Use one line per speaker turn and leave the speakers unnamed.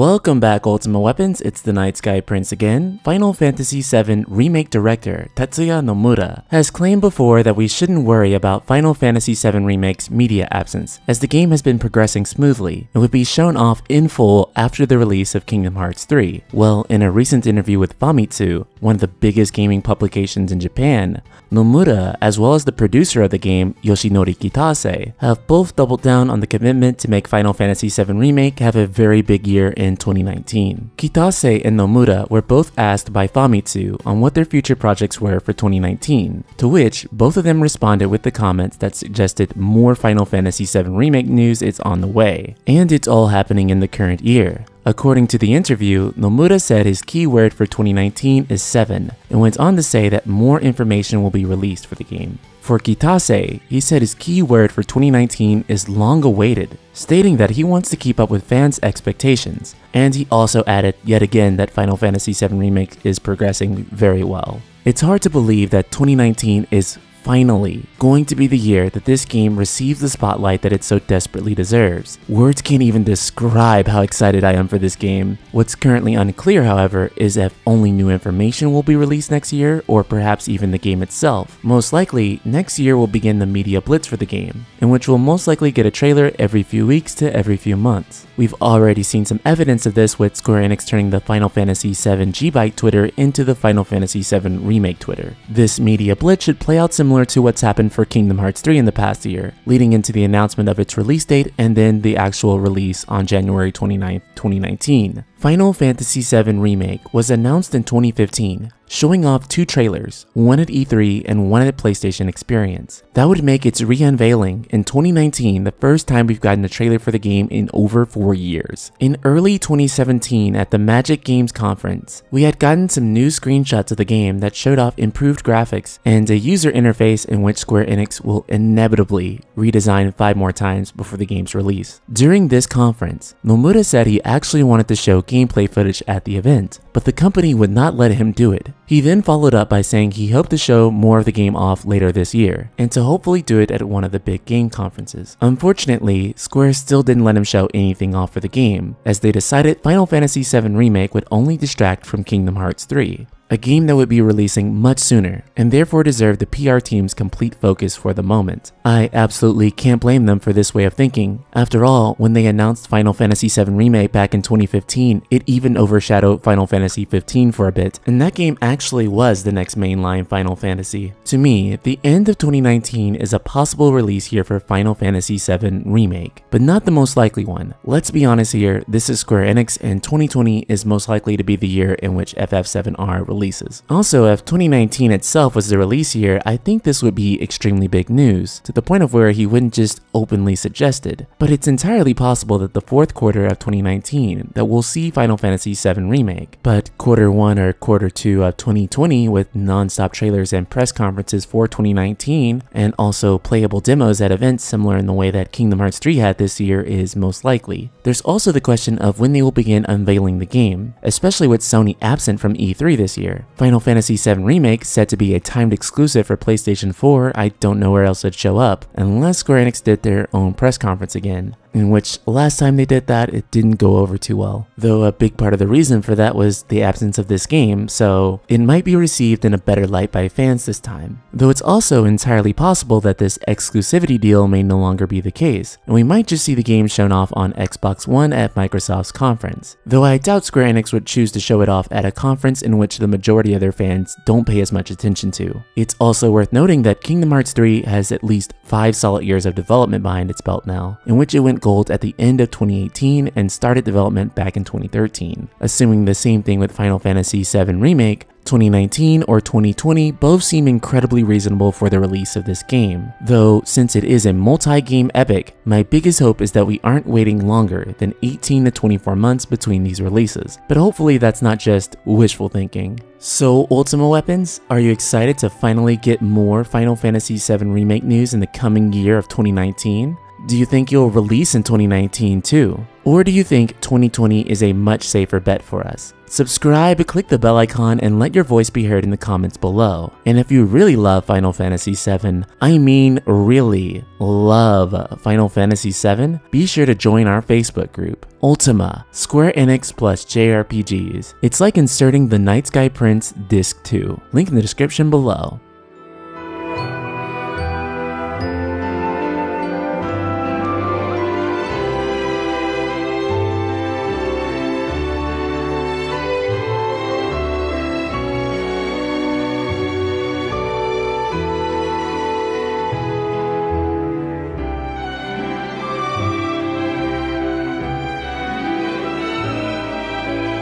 Welcome back, Ultimate Weapons. It's the Night Sky Prince again. Final Fantasy VII Remake director Tetsuya Nomura has claimed before that we shouldn't worry about Final Fantasy VII Remake's media absence, as the game has been progressing smoothly and would be shown off in full after the release of Kingdom Hearts 3. Well, in a recent interview with Famitsu, one of the biggest gaming publications in Japan, Nomura, as well as the producer of the game, Yoshinori Kitase, have both doubled down on the commitment to make Final Fantasy VII Remake have a very big year in 2019. Kitase and Nomura were both asked by Famitsu on what their future projects were for 2019, to which both of them responded with the comments that suggested more Final Fantasy VII Remake news is on the way, and it's all happening in the current year. According to the interview, Nomura said his key word for 2019 is 7, and went on to say that more information will be released for the game. For Kitase, he said his key word for 2019 is long awaited, stating that he wants to keep up with fans' expectations, and he also added yet again that Final Fantasy VII Remake is progressing very well. It's hard to believe that 2019 is finally going to be the year that this game receives the spotlight that it so desperately deserves. Words can't even describe how excited I am for this game. What's currently unclear, however, is if only new information will be released next year, or perhaps even the game itself. Most likely, next year will begin the media blitz for the game, in which we'll most likely get a trailer every few weeks to every few months. We've already seen some evidence of this with Square Enix turning the Final Fantasy VII G-Byte Twitter into the Final Fantasy VII Remake Twitter. This media blitz should play out similar to what's happened for Kingdom Hearts 3 in the past year, leading into the announcement of its release date and then the actual release on January 29, 2019. Final Fantasy VII Remake was announced in 2015, showing off 2 trailers, one at E3 and one at PlayStation Experience. That would make its re-unveiling in 2019 the first time we've gotten a trailer for the game in over 4 years. In early 2017 at the Magic Games conference, we had gotten some new screenshots of the game that showed off improved graphics and a user interface in which Square Enix will inevitably redesign 5 more times before the game's release. During this conference, Nomura said he actually wanted to show gameplay footage at the event, but the company would not let him do it. He then followed up by saying he hoped to show more of the game off later this year, and to hopefully do it at one of the big game conferences. Unfortunately, Square still didn't let him show anything off for the game, as they decided Final Fantasy VII Remake would only distract from Kingdom Hearts 3. A game that would be releasing much sooner, and therefore deserved the PR team's complete focus for the moment. I absolutely can't blame them for this way of thinking. After all, when they announced Final Fantasy VII Remake back in 2015, it even overshadowed Final Fantasy 15 for a bit, and that game actually was the next mainline Final Fantasy. To me, the end of 2019 is a possible release year for Final Fantasy VII Remake, but not the most likely one. Let's be honest here, this is Square Enix, and 2020 is most likely to be the year in which FF7R releases. Also, if 2019 itself was the release year, I think this would be extremely big news, to the point of where he wouldn't just openly suggest it. But it's entirely possible that the 4th quarter of 2019 that we'll see Final Fantasy VII Remake, but quarter 1 or quarter 2 of 2020 with non-stop trailers and press conferences for 2019, and also playable demos at events similar in the way that Kingdom Hearts 3 had this year is most likely. There's also the question of when they will begin unveiling the game, especially with Sony absent from E3 this year. Final Fantasy VII Remake said to be a timed exclusive for PlayStation 4, I don't know where else it'd show up, unless Square Enix did their own press conference again, in which last time they did that, it didn't go over too well. Though a big part of the reason for that was the absence of this game, so it might be received in a better light by fans this time. Though it's also entirely possible that this exclusivity deal may no longer be the case, and we might just see the game shown off on Xbox One at Microsoft's conference. Though I doubt Square Enix would choose to show it off at a conference in which the majority of their fans don't pay as much attention to. It's also worth noting that Kingdom Hearts 3 has at least 5 solid years of development behind its belt now, in which it went gold at the end of 2018 and started development back in 2013. Assuming the same thing with Final Fantasy VII Remake, 2019 or 2020 both seem incredibly reasonable for the release of this game. Though, since it is a multi-game epic, my biggest hope is that we aren't waiting longer than 18 to 24 months between these releases. But hopefully that's not just wishful thinking. So, Ultimate Weapons, are you excited to finally get more Final Fantasy VII Remake news in the coming year of 2019? Do you think you'll release in 2019 too? Or do you think 2020 is a much safer bet for us? Subscribe, click the bell icon, and let your voice be heard in the comments below. And if you really love Final Fantasy VII, I mean really love Final Fantasy VII, be sure to join our Facebook group, Ultima, Square Enix plus JRPGs. It's like inserting the Night Sky Prince Disc 2, link in the description below.